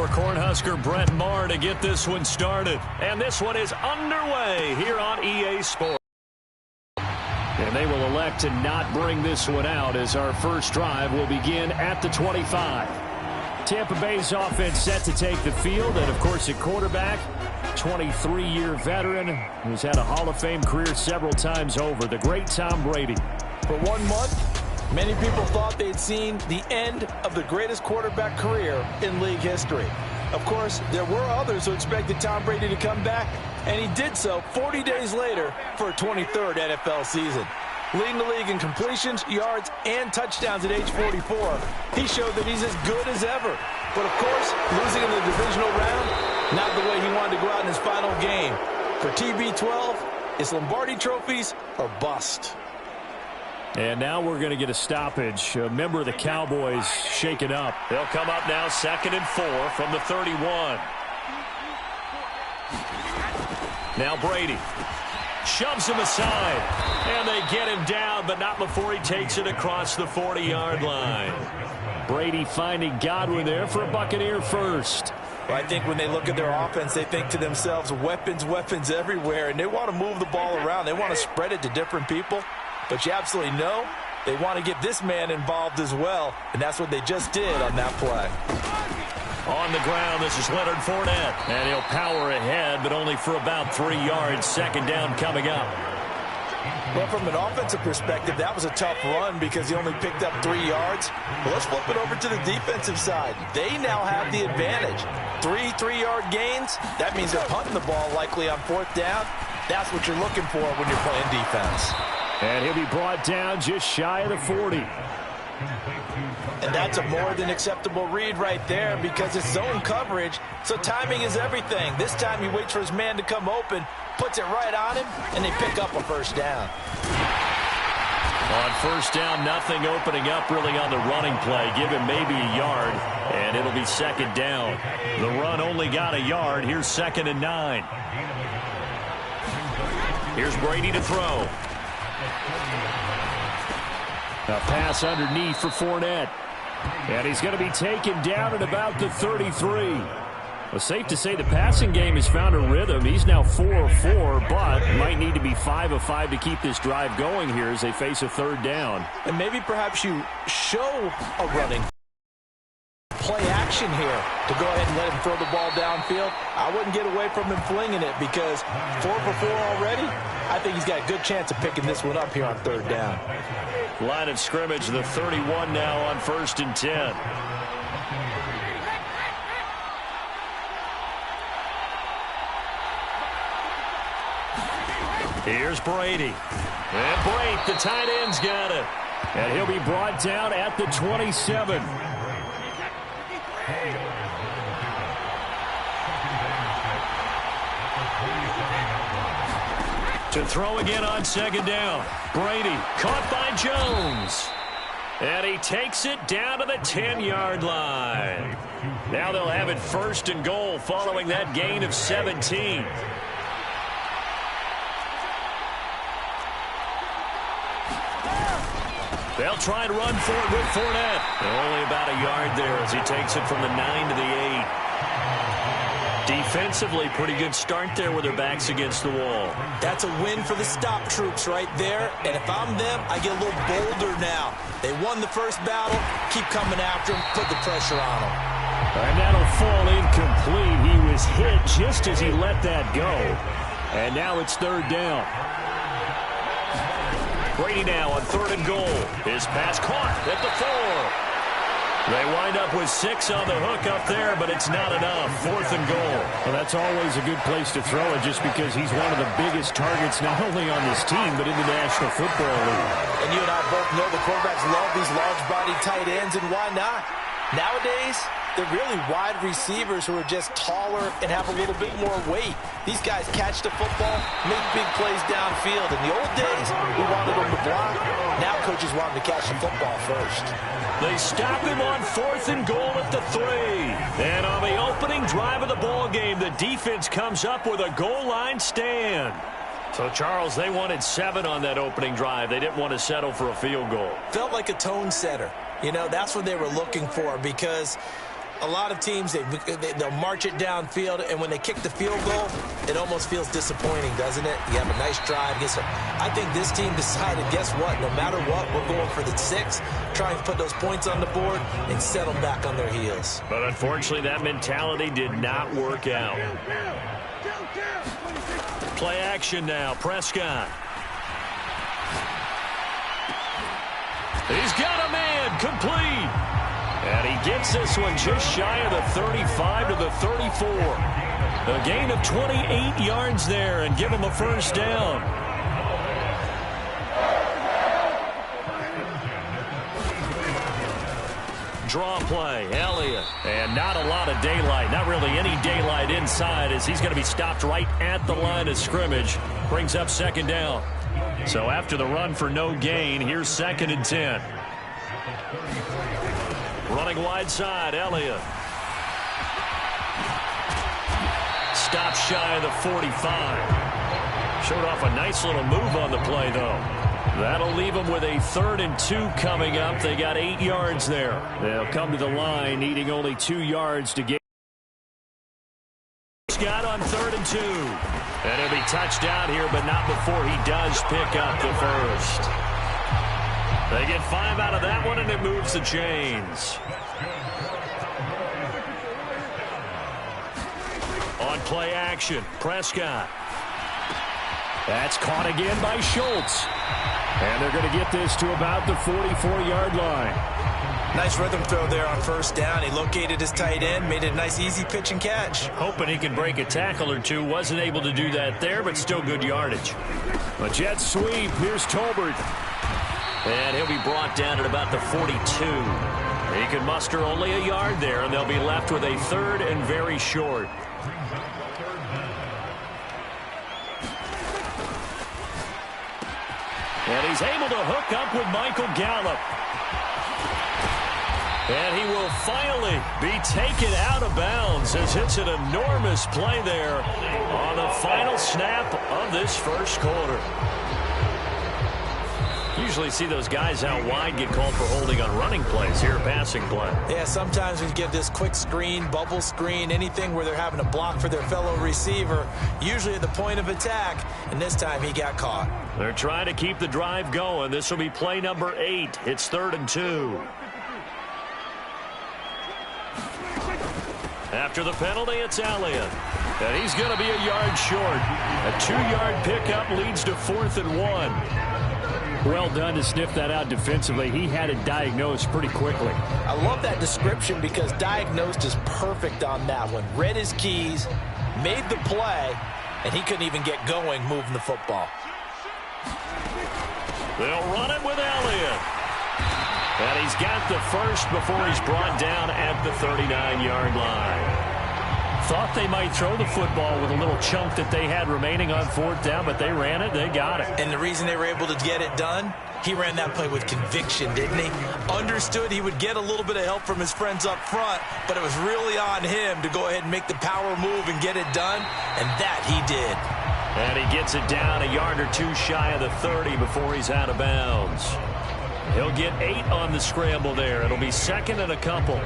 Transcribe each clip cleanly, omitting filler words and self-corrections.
Cornhusker Brett Maher to get this one started. And this one is underway here on EA Sports. And they will elect to not bring this one out as our first drive will begin at the 25. Tampa Bay's offense set to take the field. And, of course, at quarterback, 23-year veteran who's had a Hall of Fame career several times over, the great Tom Brady. For 1 month, many people thought they'd seen the end of the greatest quarterback career in league history. Of course, there were others who expected Tom Brady to come back, and he did so 40 days later for a 23rd NFL season. Leading the league in completions, yards, and touchdowns at age 44, he showed that he's as good as ever. But, of course, losing in the divisional round, not the way he wanted to go out in his final game. For TB12, it's Lombardi trophies or bust. And now we're going to get a stoppage. A member of the Cowboys shaken up. They'll come up now 2nd and 4 from the 31. Now Brady shoves him aside. And they get him down, but not before he takes it across the 40-yard line. Brady finding Godwin there for a Buccaneer first. Well, I think when they look at their offense, they think to themselves, weapons, weapons everywhere. And they want to move the ball around. They want to spread it to different people. But you absolutely know they want to get this man involved as well. And that's what they just did on that play. On the ground, this is Leonard Fournette. And he'll power ahead, but only for about 3 yards. 2nd down coming up. Well, from an offensive perspective, that was a tough run because he only picked up 3 yards. But let's flip it over to the defensive side. They now have the advantage. 3 3-yard gains. That means they're punting the ball likely on 4th down. That's what you're looking for when you're playing defense. And he'll be brought down just shy of the 40. And that's a more than acceptable read right there because it's zone coverage, so timing is everything. This time he waits for his man to come open, puts it right on him, and they pick up a 1st down. On 1st down, nothing opening up really on the running play. Give him maybe a yard, and it'll be 2nd down. The run only got a yard. Here's 2nd and 9. Here's Brady to throw. A pass underneath for Fournette. And he's going to be taken down at about the 33. Well, safe to say the passing game has found a rhythm. He's now 4 of 4, but might need to be 5 of 5 to keep this drive going here as they face a 3rd down. And maybe perhaps you show a running play action here to go ahead and let him throw the ball downfield. I wouldn't get away from him flinging it because 4 for 4 already. I think he's got a good chance of picking this one up here on 3rd down. Line of scrimmage, the 31 now on 1st and 10. Here's Brady. And Brate, the tight end's got it. And he'll be brought down at the 27. To throw again on 2nd down. Brady caught by Jones. And he takes it down to the 10-yard line. Now they'll have it 1st and goal following that gain of 17. They'll try and run for it with Fournette. Only about a yard there as he takes it from the 9 to the 8. Defensively, pretty good start there with their backs against the wall. That's a win for the stop troops right there. And if I'm them, I get a little bolder now. They won the first battle. Keep coming after them. Put the pressure on them. And that'll fall incomplete. He was hit just as he let that go. And now it's 3rd down. Brady now on 3rd and goal. His pass caught at the 4. They wind up with 6 on the hook up there, but it's not enough. 4th and goal. Well, that's always a good place to throw it just because he's one of the biggest targets not only on this team but in the National Football League. And you and I both know the quarterbacks love these large-bodied tight ends, and why not? Nowadays, they're really wide receivers who are just taller and have a little bit more weight. These guys catch the football, make big plays downfield. In the old days, we wanted them to block. Now coaches want them to catch the football first. They stop him on 4th and goal at the 3. And on the opening drive of the ball game, the defense comes up with a goal line stand. So, Charles, they wanted 7 on that opening drive. They didn't want to settle for a field goal. Felt like a tone setter. You know, that's what they were looking for because a lot of teams, they'll march it downfield, and when they kick the field goal, it almost feels disappointing, doesn't it? You have a nice drive. I think this team decided, guess what? No matter what, we're going for the 6, trying to put those points on the board and set them back on their heels. But unfortunately, that mentality did not work out. Play action now, Prescott. He's got a man, complete. And he gets this one just shy of the 35 to the 34. A gain of 28 yards there and give him a first down. Draw play, Elliott. And not a lot of daylight, not really any daylight inside, as he's going to be stopped right at the line of scrimmage. Brings up second down. So after the run for no gain, here's 2nd and 10. Running wide side, Elliott. Stopped shy of the 45. Showed off a nice little move on the play, though. That'll leave them with a 3rd and 2 coming up. They got 8 yards there. They'll come to the line needing only 2 yards to get. Scott on 3rd and 2. And he'll be touched down here, but not before he does pick up the first. They get 5 out of that one, and it moves the chains. On play action, Prescott. That's caught again by Schultz. And they're going to get this to about the 44-yard line. Nice rhythm throw there on first down. He located his tight end, made it a nice easy pitch and catch. Hoping he can break a tackle or two. Wasn't able to do that there, but still good yardage. A jet sweep. Here's Tolbert. And he'll be brought down at about the 42. He can muster only a yard there, and they'll be left with a 3rd and very short. And he's able to hook up with Michael Gallup. And he will finally be taken out of bounds as it's an enormous play there on the final snap of this first quarter. Usually see those guys out wide get called for holding on running plays. Here, passing play. Yeah, sometimes we get this quick screen, bubble screen, anything where they're having to block for their fellow receiver, usually at the point of attack, and this time he got caught. They're trying to keep the drive going. This will be play number 8. It's 3rd and 2. After the penalty, it's Elliott. And he's going to be a yard short. A 2-yard pickup leads to 4th and 1. Well done to sniff that out defensively. He had it diagnosed pretty quickly. I love that description because diagnosed is perfect on that one. Read his keys, made the play, and he couldn't even get going moving the football. They'll run it with Elliott. And he's got the first before he's brought down at the 39-yard line. Thought they might throw the football with a little chunk that they had remaining on 4th down, but they ran it, they got it. And the reason they were able to get it done, he ran that play with conviction, didn't he? Understood he would get a little bit of help from his friends up front, but it was really on him to go ahead and make the power move and get it done, and that he did. And he gets it down a yard or 2 shy of the 30 before he's out of bounds. He'll get 8 on the scramble there. It'll be 2nd and a couple.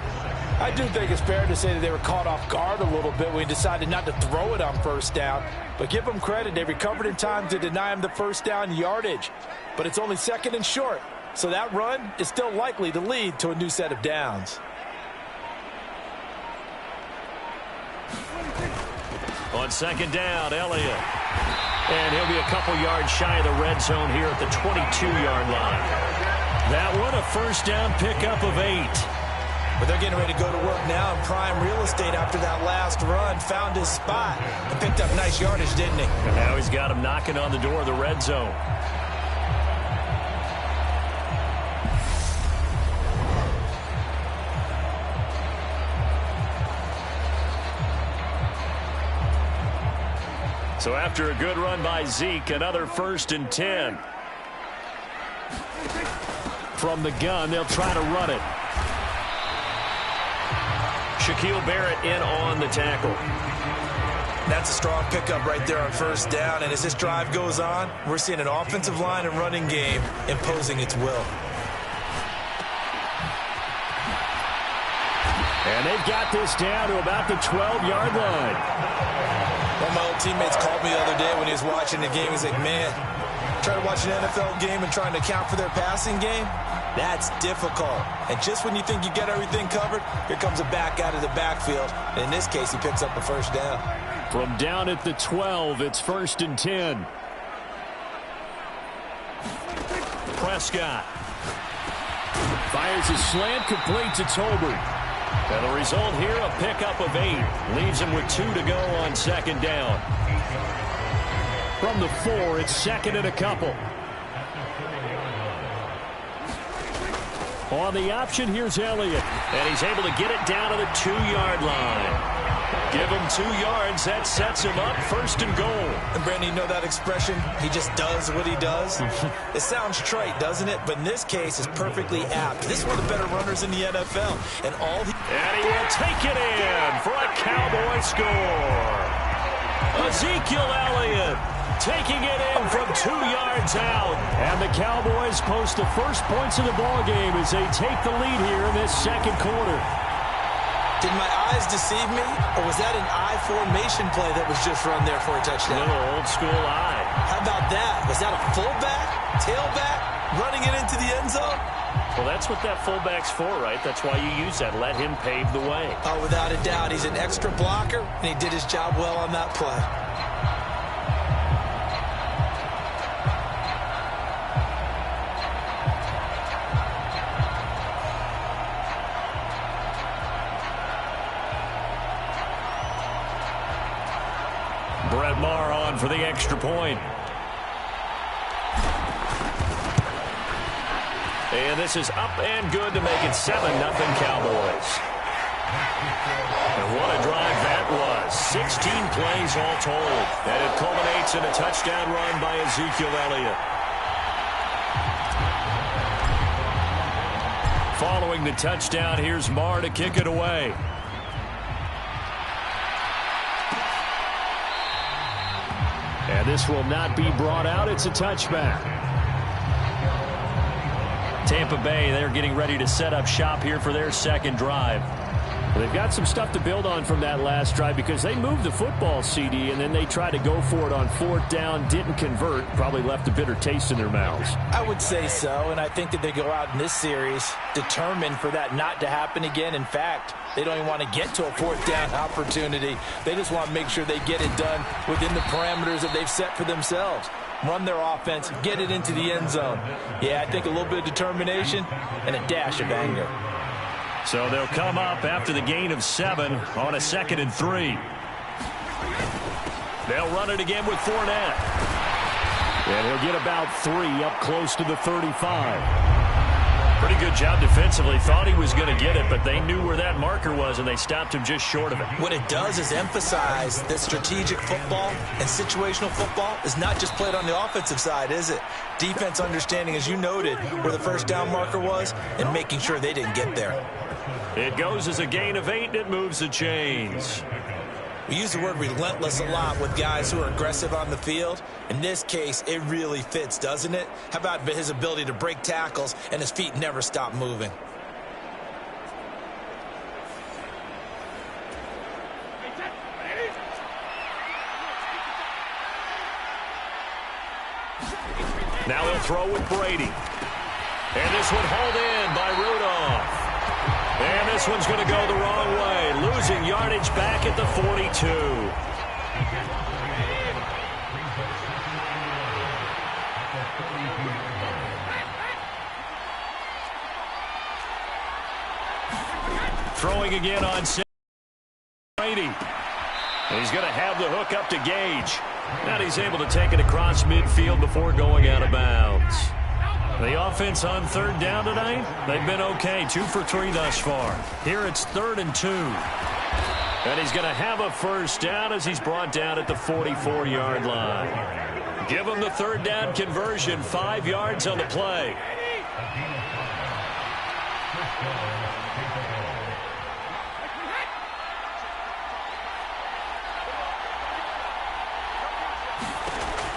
I do think it's fair to say that they were caught off guard a little bit when he decided not to throw it on first down. But give them credit. They recovered in time to deny him the first down yardage. But it's only 2nd and short. So that run is still likely to lead to a new set of downs. On 2nd down, Elliott. And he'll be a couple yards shy of the red zone here at the 22-yard line. That one, a first down pickup of 8. But they're getting ready to go to work now in prime real estate after that last run. Found his spot and picked up nice yardage, didn't he? And now he's got him knocking on the door of the red zone. So after a good run by Zeke, another 1st and 10. From the gun, they'll try to run it. Shaquille Barrett in on the tackle. That's a strong pickup right there on first down. And as this drive goes on, we're seeing an offensive line and running game imposing its will. And they've got this down to about the 12-yard line. One of my old teammates called me the other day when he was watching the game. He's like, man, trying to watch an NFL game and trying to account for their passing game, that's difficult. And just when you think you get everything covered, here comes a back out of the backfield. And in this case, he picks up a first down. From down at the 12, it's 1st and 10. Prescott fires a slant, complete to Tolbert. And the result here, a pickup of 8. Leaves him with 2 to go on 2nd down. From the 4, it's 2nd and a couple. On the option, here's Elliott. And he's able to get it down to the 2-yard line. Give him 2 yards. That sets him up 1st and goal. And, Brandon, you know that expression? He just does what he does? It sounds trite, doesn't it? But in this case, it's perfectly apt. This is one of the better runners in the NFL. And he will take it in for a Cowboy score. Ezekiel Elliott taking it in from 2 yards out. And the Cowboys post the first points of the ballgame as they take the lead here in this 2nd quarter. Did my eyes deceive me, or was that an I formation play that was just run there for a touchdown? A little old school I. How about that? Was that a fullback, tailback, running it into the end zone? Well, that's what that fullback's for, right? That's why you use that. Let him pave the way. Oh, without a doubt. He's an extra blocker, and he did his job well on that play. Brett Maher on for the extra point. And this is up and good to make it 7-0 Cowboys. And what a drive that was. 16 plays all told. And it culminates in a touchdown run by Ezekiel Elliott. Following the touchdown, here's Maher to kick it away. And this will not be brought out. It's a touchback. Tampa Bay, they're getting ready to set up shop here for their 2nd drive. Well, they've got some stuff to build on from that last drive because they moved the football, CD, and then they tried to go for it on 4th down, didn't convert, probably left a bitter taste in their mouths. I would say so, and I think that they go out in this series determined for that not to happen again. In fact, they don't even want to get to a 4th down opportunity. They just want to make sure they get it done within the parameters that they've set for themselves. Run their offense, get it into the end zone. Yeah, I think a little bit of determination and a dash of anger. So they'll come up after the gain of 7 on a 2nd and 3. They'll run it again with Fournette. And he'll get about 3 up close to the 35. Pretty good job defensively. Thought he was going to get it, but they knew where that marker was, and they stopped him just short of it. What it does is emphasize that strategic football and situational football is not just played on the offensive side, is it? Defense understanding, as you noted, where the 1st down marker was and making sure they didn't get there. It goes as a gain of 8, and it moves the chains. We use the word relentless a lot with guys who are aggressive on the field. In this case, it really fits, doesn't it? How about his ability to break tackles and his feet never stop moving? Now he'll throw with Brady. And this one hauled in by Rudolph. And this one's going to go the wrong way, losing yardage back at the 42. Throwing again on Brady. And he's going to have the hook up to Gage. Now he's able to take it across midfield before going out of bounds. The offense on 3rd down tonight, they've been okay. 2 for 3 thus far. Here it's 3rd and 2. And he's going to have a first down as he's brought down at the 44-yard line. Give him the 3rd down conversion, 5 yards on the play.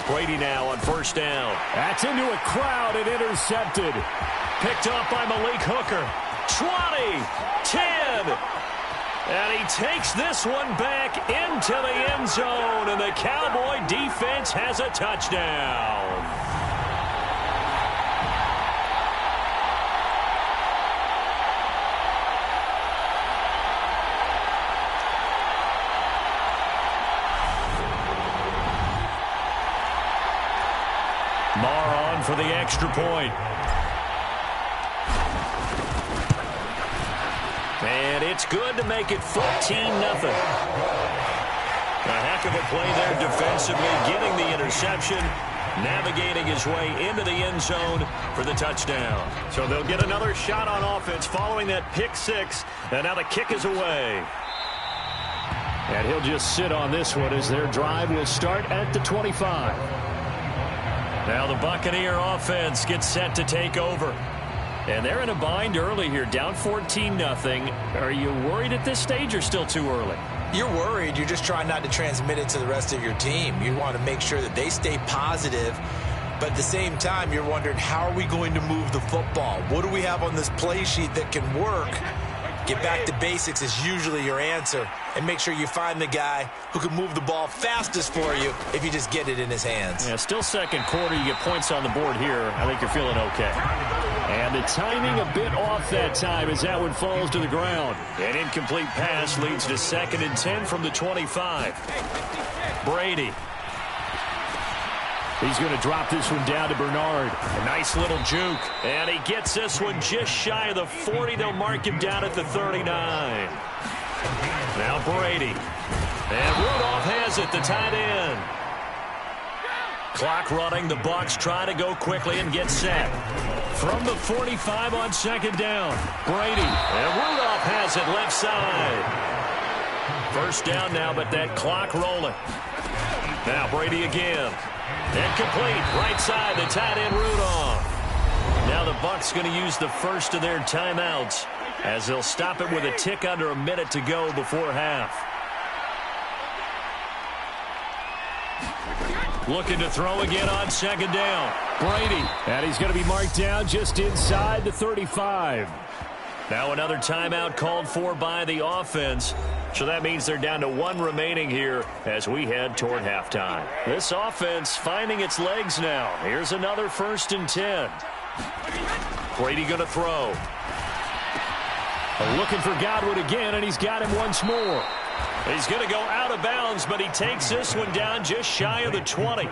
Brady now on 1st down. That's into a crowd and intercepted. Picked up by Malik Hooker. 20, 10, And he takes this one back into the end zone, and the Cowboy defense has a touchdown. Marr on for the extra point. And it's good to make it 14-0. A heck of a play there defensively, getting the interception, navigating his way into the end zone for the touchdown. So they'll get another shot on offense following that pick six, and now the kick is away. And he'll just sit on this one as their drive will start at the 25. Now the Buccaneer offense gets set to take over. And they're in a bind early here, down 14-0. Are you worried at this stage or still too early? You're worried. You're just trying not to transmit it to the rest of your team. You want to make sure that they stay positive. But at the same time, you're wondering, how are we going to move the football? What do we have on this play sheet that can work? Get back to basics is usually your answer. And make sure you find the guy who can move the ball fastest for you if you just get it in his hands. Yeah, still second quarter. You get points on the board here. I think you're feeling okay. And the timing a bit off that time as that one falls to the ground. An incomplete pass leads to 2nd and 10 from the 25. Brady. He's going to drop this one down to Bernard. A nice little juke. And he gets this one just shy of the 40. They'll mark him down at the 39. Now Brady. And Rudolph has it, the tight end. Clock running. The Bucs try to go quickly and get set. From the 45 on 2nd down. Brady. And Rudolph has it left side. 1st down now, but that clock rolling. Now Brady again. And complete. Right side, the tight end Rudolph. Now the Bucs going to use the first of their timeouts as they'll stop it with a tick under a minute to go before half. Looking to throw again on 2nd down. Brady. And he's going to be marked down just inside the 35. Now another timeout called for by the offense. So that means they're down to 1 remaining here as we head toward halftime. This offense finding its legs now. Here's another 1st and 10. Brady going to throw. Looking for Godwin again, and he's got him once more. He's going to go out of bounds, but he takes this one down just shy of the 20.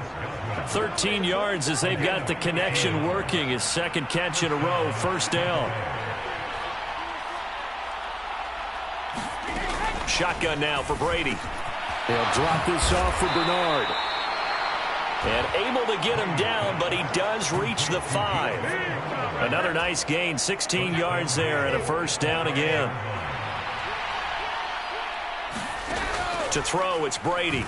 13 yards as they've got the connection working. His 2nd catch in a row, 1st down. Shotgun now for Brady. They'll drop this off for Bernard. And able to get him down, but he does reach the 5. Another nice gain, 16 yards there, and a 1st down again. To throw, it's Brady.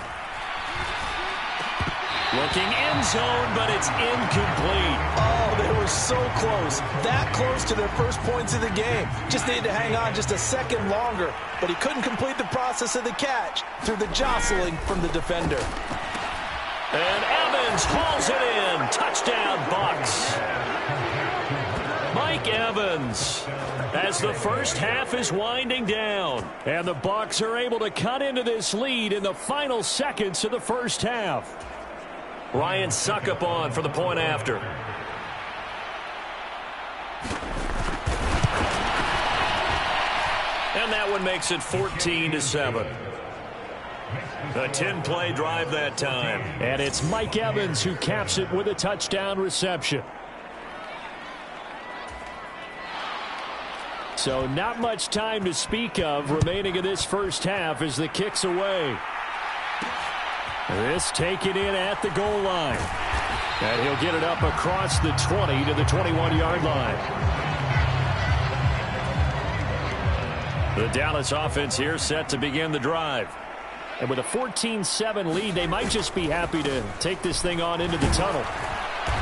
Looking end zone, but it's incomplete. Oh, they were so close. That close to their first points of the game. Just needed to hang on just a second longer. But he couldn't complete the process of the catch through the jostling from the defender. And Evans hauls it in. Touchdown, Bucs. Mike Evans as the first half is winding down. And the Bucs are able to cut into this lead in the final seconds of the first half. Ryan Suckup on for the point after. And that one makes it 14-7. A 10-play drive that time. And it's Mike Evans who caps it with a touchdown reception. So not much time to speak of remaining in this first half as the kick's away. This taken in at the goal line. And he'll get it up across the 20 to the 21-yard line. The Dallas offense here set to begin the drive. And with a 14-7 lead, they might just be happy to take this thing on into the tunnel.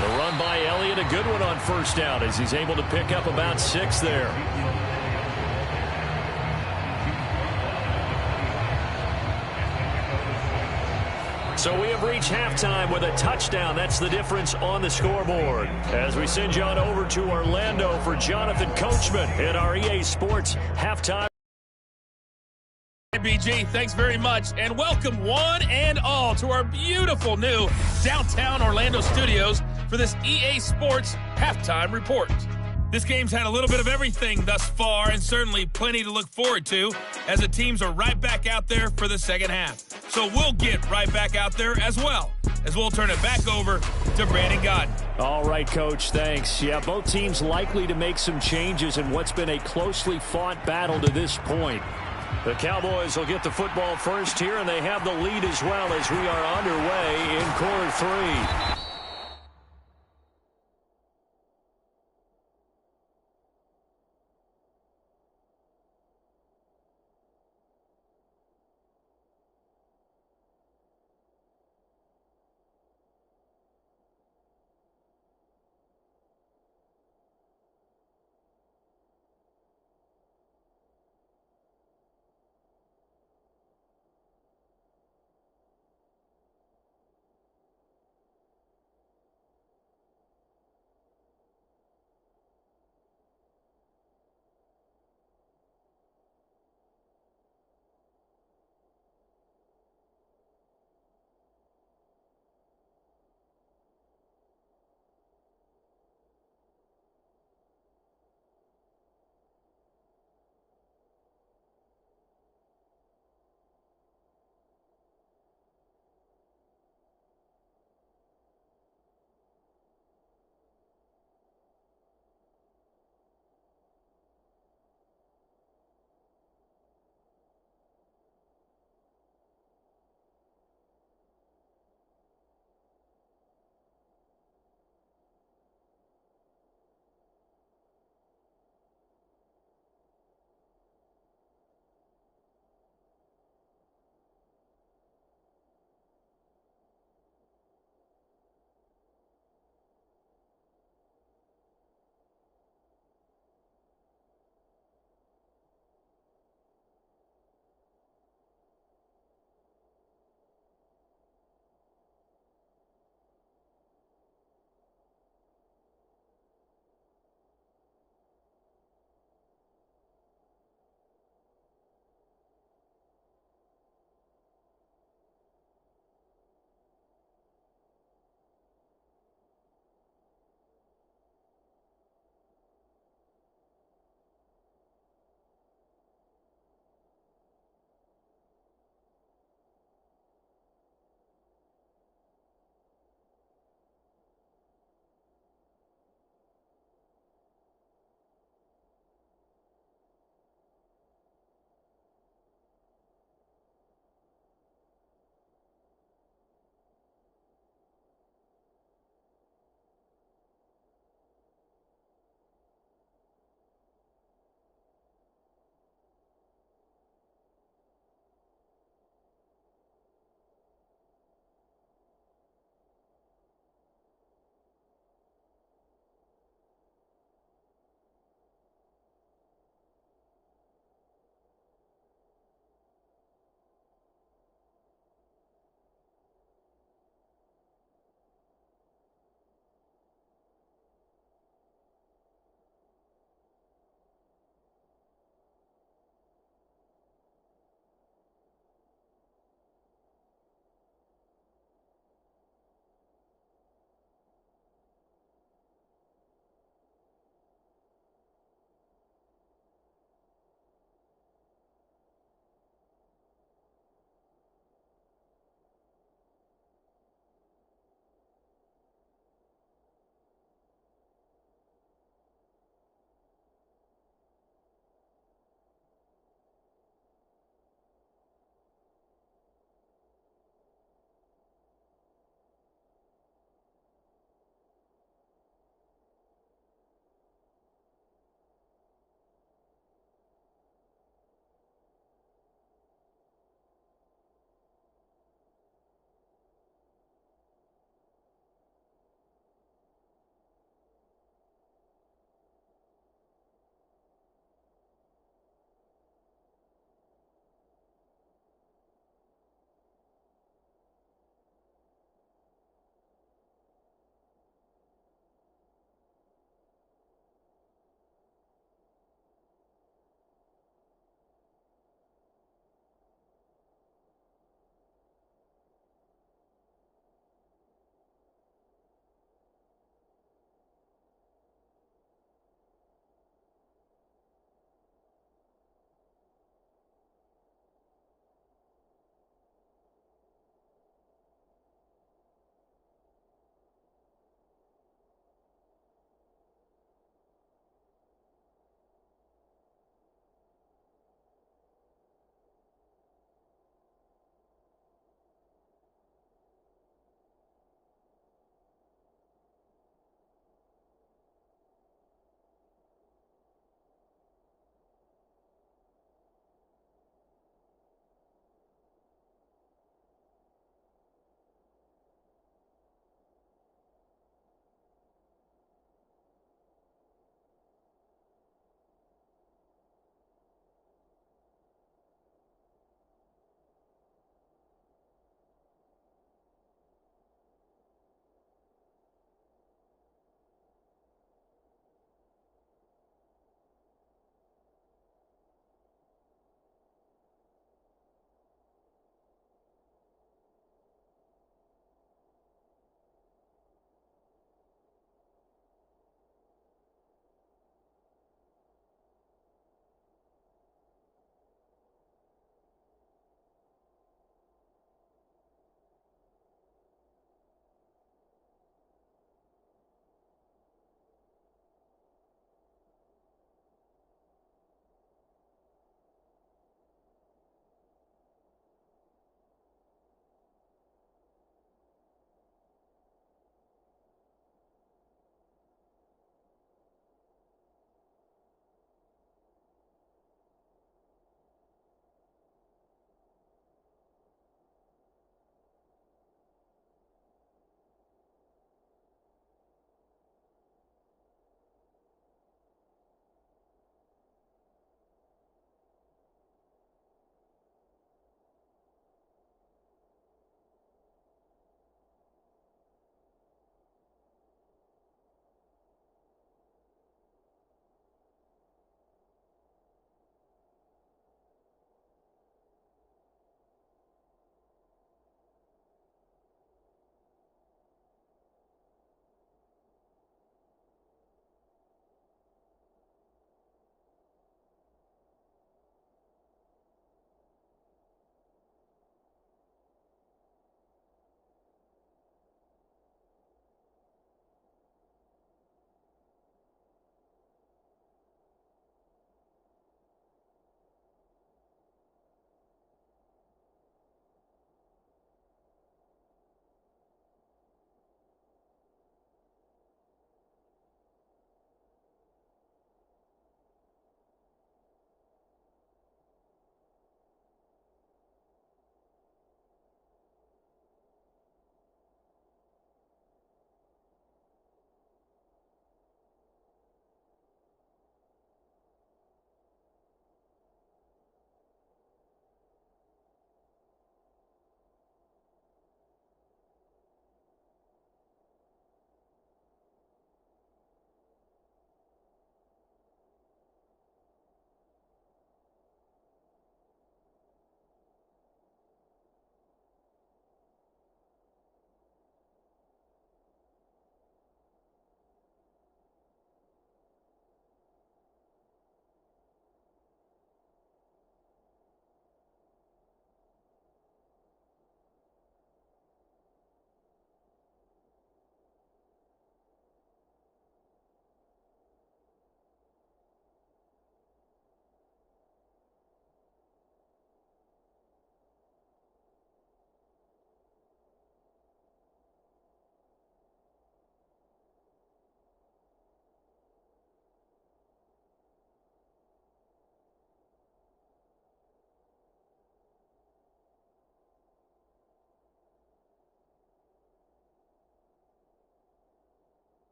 The run by Elliott, a good one on 1st down as he's able to pick up about 6 there. So we have reached halftime with a touchdown. That's the difference on the scoreboard. As we send you on over to Orlando for Jonathan Coachman in our EA Sports halftime. Hey, BG, thanks very much, and welcome one and all to our beautiful new downtown Orlando studios for this EA Sports Halftime Report. This game's had a little bit of everything thus far, and certainly plenty to look forward to, as the teams are right back out there for the second half. So we'll get right back out there as well, as we'll turn it back over to Brandon Godden. All right, Coach, thanks. Yeah, both teams likely to make some changes in what's been a closely fought battle to this point. The Cowboys will get the football first here, and they have the lead as well as we are underway in quarter three.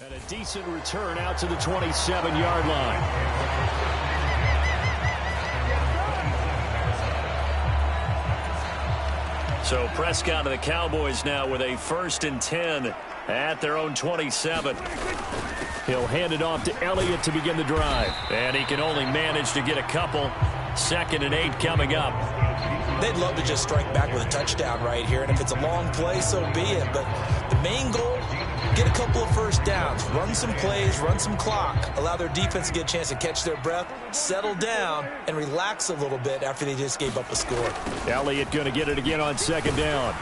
And a decent return out to the 27-yard line. So Prescott and the Cowboys now with a 1st and 10 at their own 27. He'll hand it off to Elliott to begin the drive. And he can only manage to get a couple. 2nd and 8 coming up. They'd love to just strike back with a touchdown right here. And if it's a long play, so be it. But the main goal, get a couple of first downs, run some plays, run some clock, allow their defense to get a chance to catch their breath, settle down, and relax a little bit after they just gave up a score. Elliott going to get it again on 2nd down.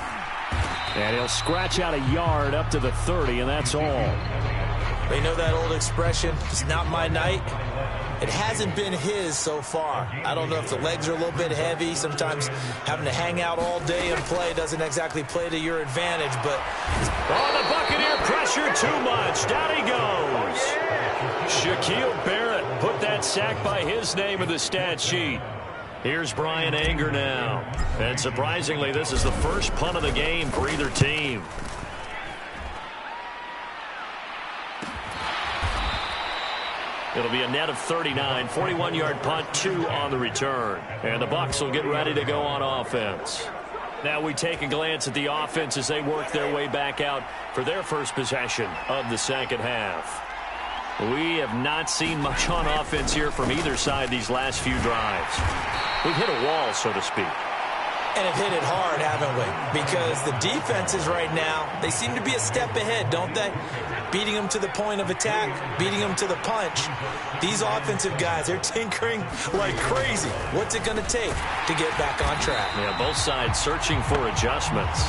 And he'll scratch out a yard up to the 30, and that's all. They know that old expression, it's not my night. It hasn't been his so far. I don't know if the legs are a little bit heavy. Sometimes having to hang out all day and play doesn't exactly play to your advantage. But the Buccaneer pressure too much. Down he goes. Shaquille Barrett put that sack by his name in the stat sheet. Here's Brian Anger now. And surprisingly, this is the first punt of the game for either team. It'll be a net of 39, 41-yard punt, 2 on the return. And the Bucs will get ready to go on offense. Now we take a glance at the offense as they work their way back out for their first possession of the second half. We have not seen much on offense here from either side these last few drives. We've hit a wall, so to speak. And have hit it hard, haven't we? Because the defenses right now, they seem to be a step ahead, don't they? Beating them to the point of attack, beating them to the punch. These offensive guys, they're tinkering like crazy. What's it going to take to get back on track? Yeah, both sides searching for adjustments.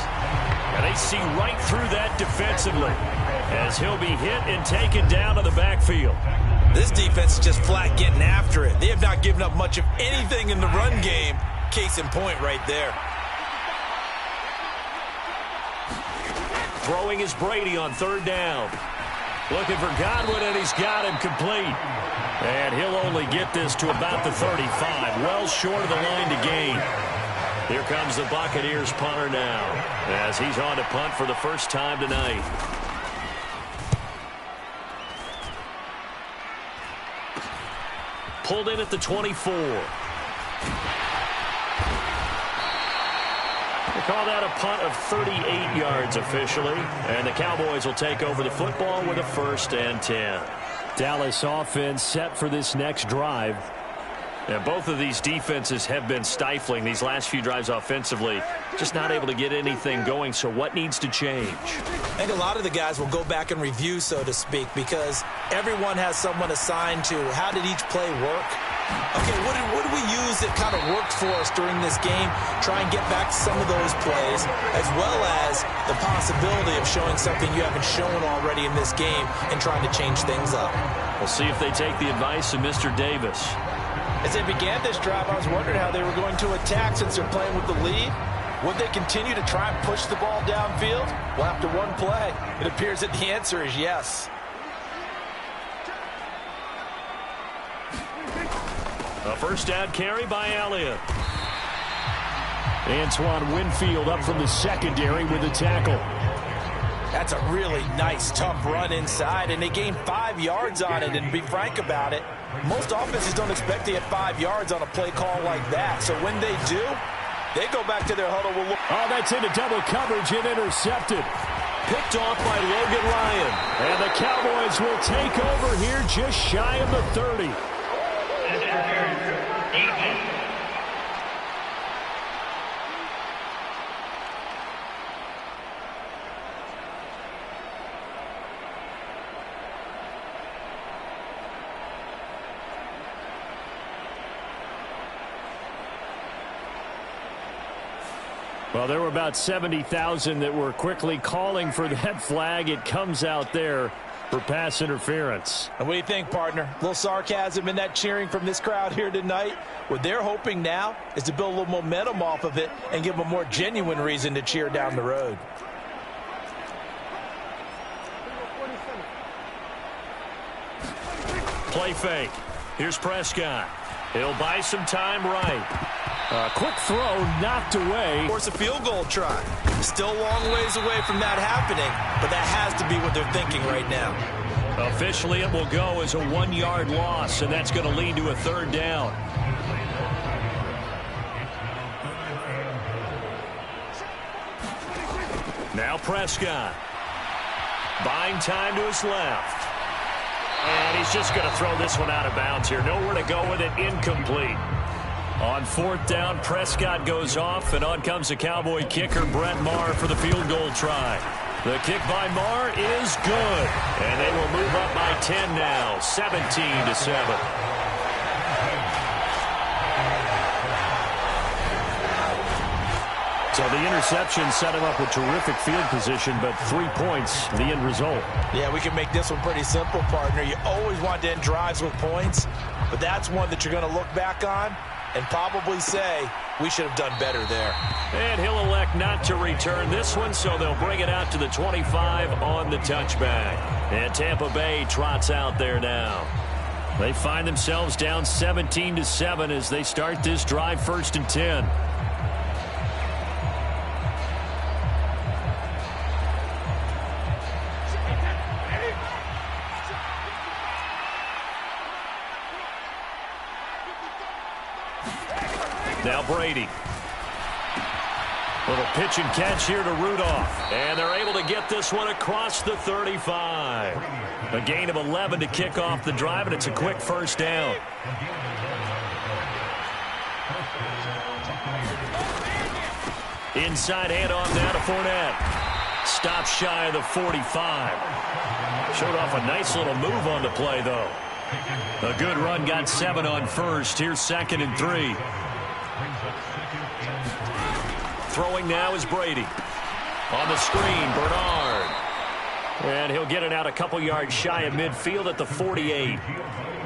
And they see right through that defensively as he'll be hit and taken down to the backfield. This defense is just flat getting after it. They have not given up much of anything in the run game. Case in point right there. Throwing is Brady on 3rd down. Looking for Godwin, and he's got him complete. And he'll only get this to about the 35, well short of the line to gain. Here comes the Buccaneers punter now, as he's on to punt for the first time tonight. Pulled in at the 24. They call that a punt of 38 yards officially. And the Cowboys will take over the football with a 1st and 10. Dallas offense set for this next drive. And both of these defenses have been stifling these last few drives offensively. Just not able to get anything going. So what needs to change? I think a lot of the guys will go back and review, so to speak, because everyone has someone assigned to how did each play work. Okay, what did we use that kind of worked for us during this game? Try and get back to some of those plays, as well as the possibility of showing something you haven't shown already in this game and trying to change things up. We'll see if they take the advice of Mr. Davis. As they began this drive, I was wondering how they were going to attack since they're playing with the lead. Would they continue to try and push the ball downfield? Well, after one play, it appears that the answer is yes. A 1st down carry by Elliott. Antoine Winfield up from the secondary with the tackle. That's a really nice, tough run inside, and they gained 5 yards on it. And to be frank about it, most offenses don't expect to get 5 yards on a play call like that. So when they do, they go back to their huddle. Oh, that's into double coverage and intercepted. Picked off by Logan Ryan. And the Cowboys will take over here just shy of the 30. Well, there were about 70,000 that were quickly calling for that flag. It comes out there for pass interference. And what do you think, partner? A little sarcasm in that cheering from this crowd here tonight. What they're hoping now is to build a little momentum off of it and give them a more genuine reason to cheer down the road. Play fake. Here's Prescott. He'll buy some time right. Quick throw knocked away. Force a field goal try. Still a long ways away from that happening, but that has to be what they're thinking right now. Officially, it will go as a 1-yard loss, and that's going to lead to a 3rd down. Now Prescott. Buying time to his left. And he's just going to throw this one out of bounds here. Nowhere to go with it. Incomplete. On 4th down, Prescott goes off, and on comes the Cowboy kicker, Brett Maher, for the field goal try. The kick by Maher is good. And they will move up by 10 now, 17-7. So the interception set him up with terrific field position, but 3 points, the end result. Yeah, we can make this one pretty simple, partner. You always want to end drives with points, but that's one that you're going to look back on and probably say, we should have done better there. And he'll elect not to return this one, so they'll bring it out to the 25 on the touchback. And Tampa Bay trots out there now. They find themselves down 17-7 as they start this drive, 1st and 10. Now Brady. Little pitch and catch here to Rudolph. And they're able to get this one across the 35. A gain of 11 to kick off the drive, and it's a quick 1st down. Inside handoff now to Fournette. Stop shy of the 45. Showed off a nice little move on the play, though. A good run, got 7 on 1st. Here's 2nd and 3. Throwing now is Brady. On the screen, Bernard. And he'll get it out a couple yards shy of midfield at the 48.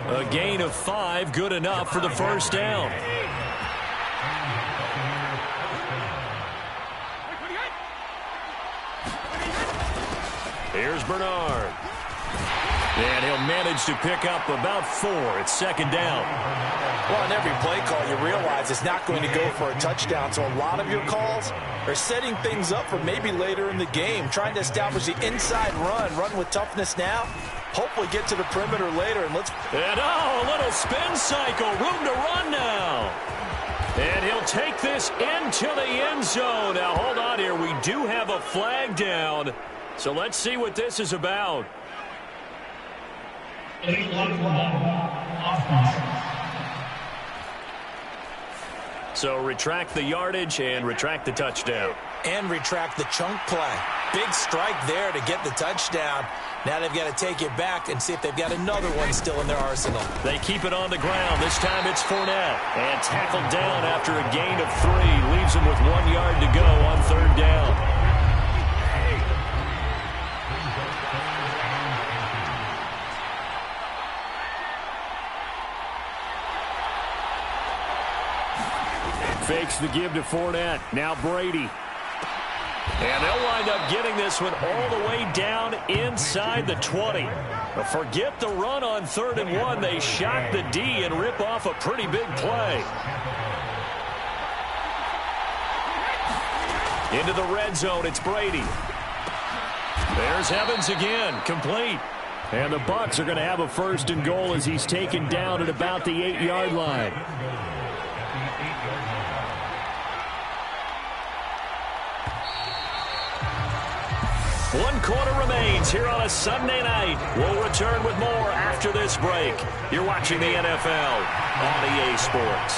A gain of 5, good enough for the 1st down. Here's Bernard. And he'll manage to pick up about 4. It's 2nd down. Well, on every play call, you realize it's not going to go for a touchdown. So a lot of your calls are setting things up for maybe later in the game, trying to establish the inside run with toughness now. Hopefully get to the perimeter later. And a little spin cycle. Room to run now. And he'll take this into the end zone. Now, hold on here. We do have a flag down. So let's see what this is about. So retract the yardage and retract the touchdown. And retract the chunk play. Big strike there to get the touchdown. Now they've got to take it back and see if they've got another one still in their arsenal. They keep it on the ground. This time it's Fournette. And tackled down after a gain of 3. Leaves him with 1 yard to go on 3rd down. Fakes the give to Fournette. Now Brady. And they'll wind up getting this one all the way down inside the 20. But forget the run on 3rd and 1. They shock the D and rip off a pretty big play. Into the red zone, it's Brady. There's Evans again, complete. And the Bucs are going to have a 1st and goal as he's taken down at about the 8-yard line. One quarter remains here on a Sunday night. We'll return with more after this break. You're watching the NFL on EA Sports.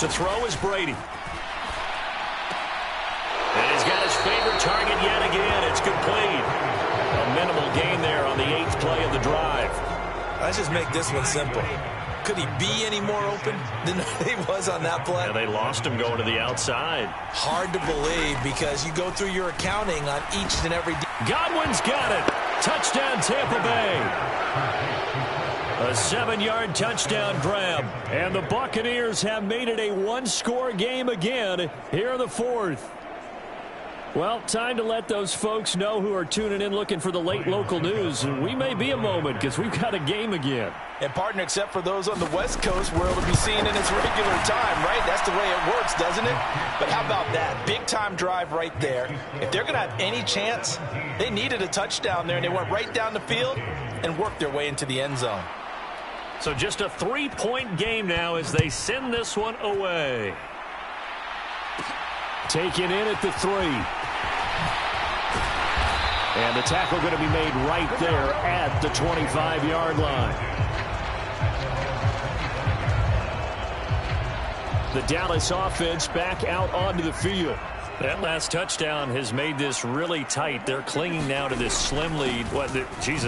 To throw is Brady. And he's got his favorite target yet again. It's complete. A minimal gain there on the 8th play of the drive. Let's just make this one simple. Could he be any more open than he was on that play? Yeah, they lost him going to the outside. Hard to believe because you go through your accounting on each and every. Godwin's got it. Touchdown, Tampa Bay. A 7-yard touchdown grab. And the Buccaneers have made it a 1-score game again here in the 4th. Well, time to let those folks know who are tuning in looking for the late local news. We may be a moment because we've got a game again. And, partner, except for those on the West Coast where it'll be seen in its regular time, right? That's the way it works, doesn't it? But how about that? Big-time drive right there. If they're going to have any chance, they needed a touchdown there, and they went right down the field and worked their way into the end zone. So just a 3-point game now as they send this one away. Taken in at the 3. And the tackle going to be made right there at the 25-yard line. The Dallas offense back out onto the field. That last touchdown has made this really tight. They're clinging now to this slim lead.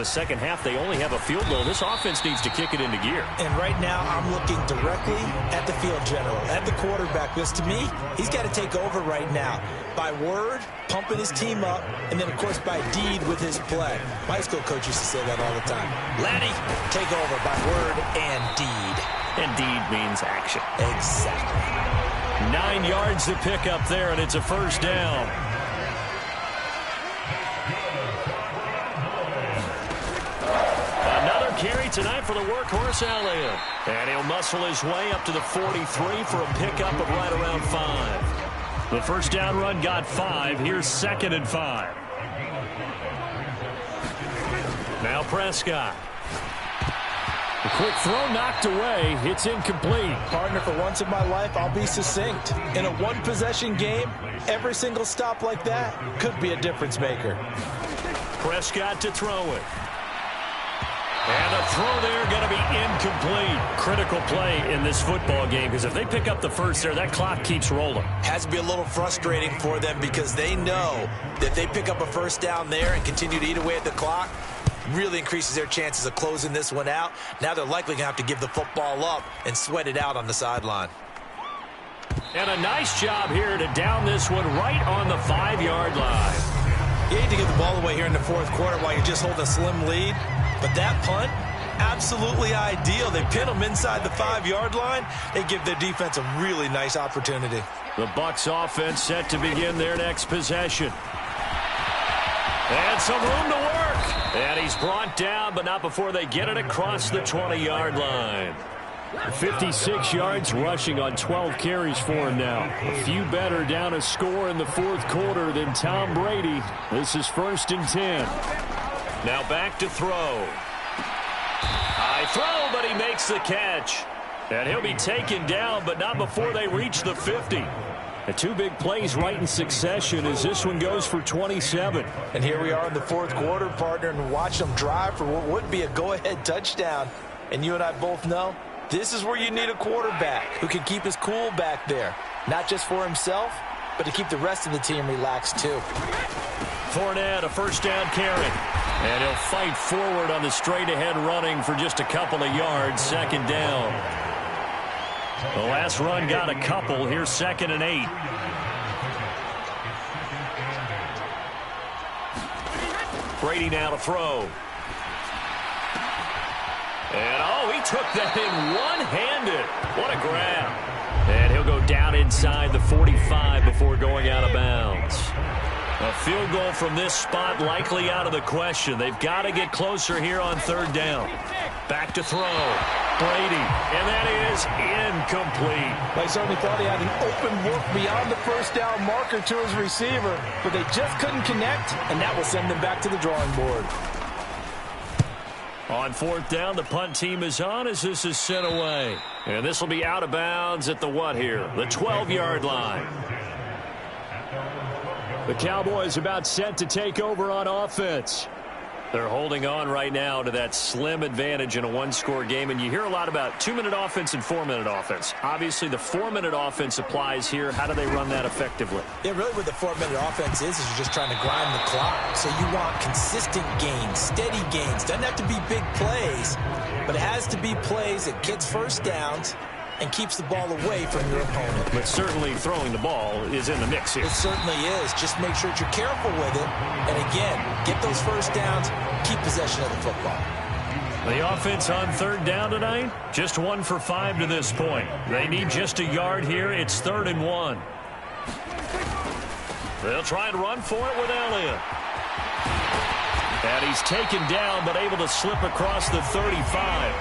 Second half, they only have a field goal. This offense needs to kick it into gear. And right now, I'm looking directly at the field general, at the quarterback. Because to me, he's got to take over right now. By word, pumping his team up, and then, of course, by deed with his play. My school coach used to say that all the time. Laddie, take over by word and deed. And deed means action. Exactly. 9 yards to pick up there, and it's a first down. Another carry tonight for the workhorse Elliott. And he'll muscle his way up to the 43 for a pickup of right around 5. The first down run got 5. Here's 2nd and 5. Now Prescott. A quick throw knocked away. It's incomplete. Partner, for once in my life, I'll be succinct. In a one-possession game, every single stop like that could be a difference maker. Prescott to throw it. And a throw there going to be incomplete. Critical play in this football game because if they pick up the first there, that clock keeps rolling. Has to be a little frustrating for them because they know that they pick up a first down there and continue to eat away at the clock. Really increases their chances of closing this one out. Now they're likely going to have to give the football up and sweat it out on the sideline. And a nice job here to down this one right on the 5-yard line. You hate to give the ball away here in the fourth quarter while you're just holding a slim lead. But that punt, absolutely ideal. They pin them inside the 5-yard line. They give their defense a really nice opportunity. The Bucs offense set to begin their next possession. And some room to work. And he's brought down, but not before they get it across the 20-yard line. 56 yards rushing on 12 carries for him now. A few better down a score in the fourth quarter than Tom Brady. This is 1st and 10. Now back to throw. High throw, but he makes the catch. And he'll be taken down, but not before they reach the 50. The 2 big plays right in succession as this one goes for 27. And here we are in the fourth quarter, partner, and watch them drive for what would be a go-ahead touchdown. And you and I both know this is where you need a quarterback who can keep his cool back there. Not just for himself, but to keep the rest of the team relaxed too. Fournette, a first down carry. And he'll fight forward on the straight-ahead running for just a couple of yards. 2nd down. The last run got a couple. Here's 2nd and 8. Brady now to throw. And, he took that in one-handed. What a grab. And he'll go down inside the 45 before going out of bounds. A field goal from this spot likely out of the question. They've got to get closer here on 3rd down. Back to throw. Brady, and that is incomplete. I certainly thought he had an open look beyond the first down marker to his receiver, but they just couldn't connect, and that will send them back to the drawing board. On 4th down, the punt team is on as this is sent away. And this will be out of bounds at the what here? The 12-yard line. The Cowboys about set to take over on offense. They're holding on right now to that slim advantage in a one-score game. And you hear a lot about 2-minute offense and 4-minute offense. Obviously, the 4-minute offense applies here. How do they run that effectively? Yeah, really what the 4-minute offense is you're just trying to grind the clock. So you want consistent gains, steady gains. Doesn't have to be big plays, but it has to be plays that gets first downs and keeps the ball away from your opponent. But certainly throwing the ball is in the mix here. It certainly is. Just make sure that you're careful with it. And again, get those first downs, keep possession of the football. The offense on 3rd down tonight, just 1 for 5 to this point. They need just a yard here. It's 3rd and 1. They'll try and run for it with Elliott. And he's taken down, but able to slip across the 35.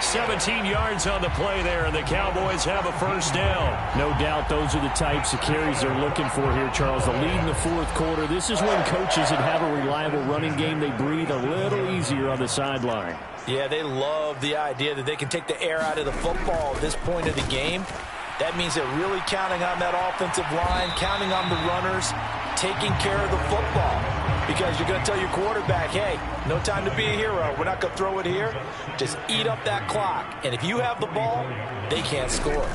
17 yards on the play there, and the Cowboys have a first down. No doubt those are the types of carries they're looking for here, Charles. The lead in the fourth quarter. This is when coaches that have a reliable running game, they breathe a little easier on the sideline. Yeah, they love the idea that they can take the air out of the football at this point of the game. That means they're really counting on that offensive line, counting on the runners, taking care of the football. Because you're going to tell your quarterback, hey, no time to be a hero. We're not going to throw it here. Just eat up that clock. And if you have the ball, they can't score.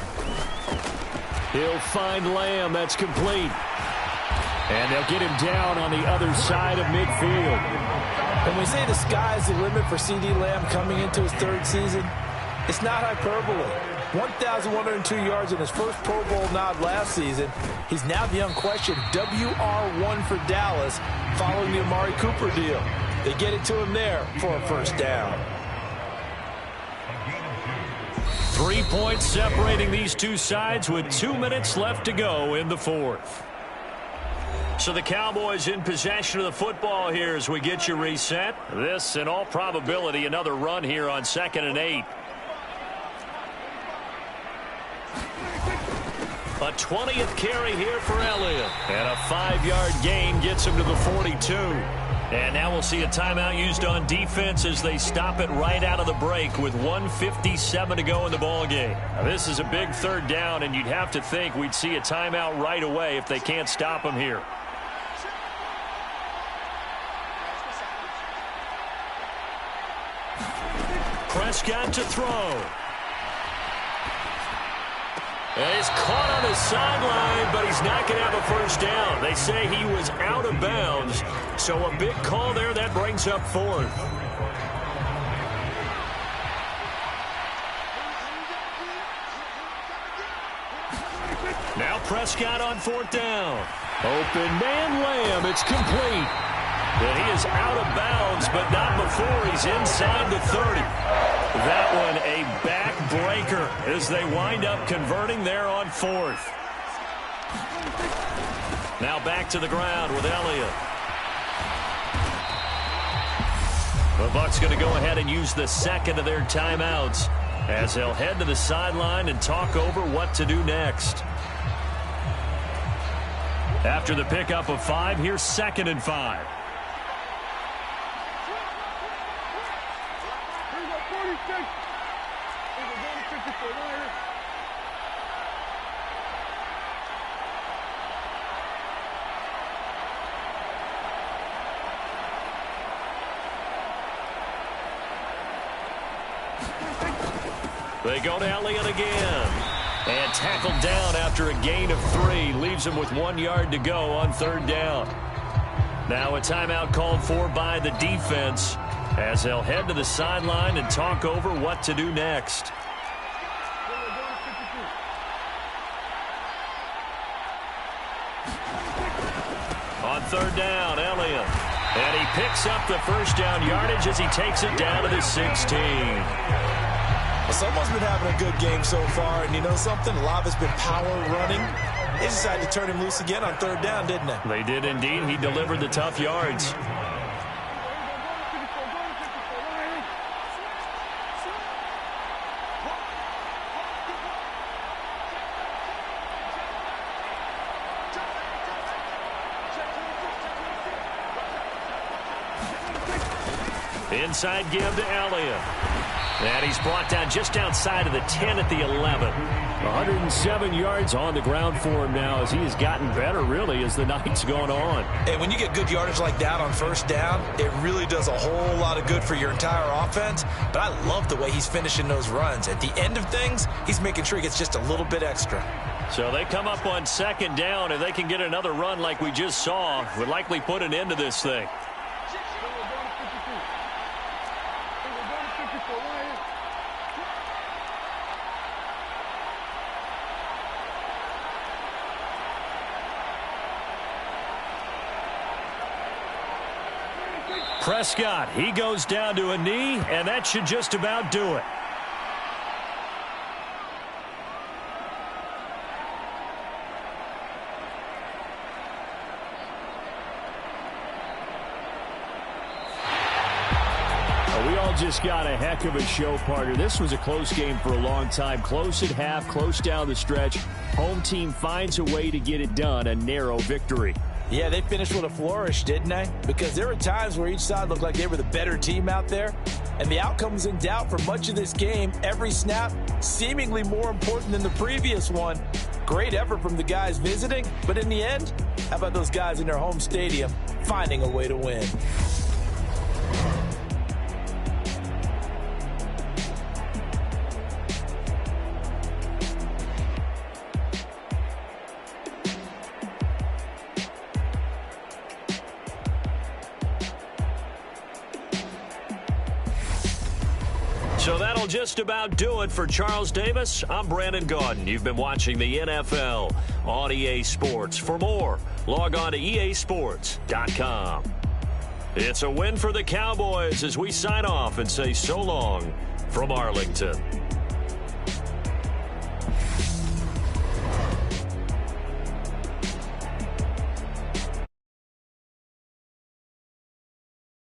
He'll find Lamb. That's complete. And they'll get him down on the other side of midfield. When we say the sky's the limit for C.D. Lamb coming into his third season, it's not hyperbole. 1,102 yards in his first Pro Bowl nod last season. He's now the unquestioned WR1 for Dallas following the Amari Cooper deal. They get it to him there for a first down. 3 points separating these two sides with 2 minutes left to go in the fourth. So the Cowboys in possession of the football here as we get you reset. This, in all probability, another run here on 2nd and 8. A 20th carry here for Elliott. And a 5-yard gain gets him to the 42. And now we'll see a timeout used on defense as they stop it right out of the break with 1:57 to go in the ballgame. This is a big third down, and you'd have to think we'd see a timeout right away if they can't stop him here. Prescott to throw. And he's caught on the sideline, but he's not going to have a first down. They say he was out of bounds. So a big call there. That brings up fourth. Now Prescott on fourth down. Open man Lamb. It's complete. And he is out of bounds, but not before he's inside the 30. That one a backbreaker as they wind up converting there on fourth. Now back to the ground with Elliott. The Bucs going to go ahead and use the second of their timeouts as they'll head to the sideline and talk over what to do next. After the pickup of 5, here's 2nd and 5. They go to Elliott again. And tackled down after a gain of 3. Leaves him with 1 yard to go on third down. Now a timeout called for by the defense as they'll head to the sideline and talk over what to do next. On third down, Elliott. And he picks up the first down yardage as he takes it down to the 16. Well, someone's been having a good game so far, and you know something? A lot of it's been power running. They decided to turn him loose again on third down, didn't they? They did indeed. He delivered the tough yards. Inside give to Elliott. And he's brought down just outside of the 10 at the 11. 107 yards on the ground for him now as he has gotten better, really, as the night's gone on. And when you get good yardage like that on first down, it really does a whole lot of good for your entire offense. But I love the way he's finishing those runs. At the end of things, he's making sure he gets just a little bit extra. So they come up on second down. If they can get another run like we just saw, would likely put an end to this thing. Prescott, he goes down to a knee, and that should just about do it. Well, we all just got a heck of a show, partner. This was a close game for a long time. Close at half, close down the stretch. Home team finds a way to get it done, a narrow victory. Yeah, they finished with a flourish, didn't they? Because there were times where each side looked like they were the better team out there. And the outcome was in doubt for much of this game. Every snap seemingly more important than the previous one. Great effort from the guys visiting. But in the end, how about those guys in their home stadium finding a way to win? So that'll just about do it for Charles Davis. I'm Brandon Gaudin. You've been watching the NFL on EA Sports. For more, log on to easports.com. It's a win for the Cowboys as we sign off and say so long from Arlington.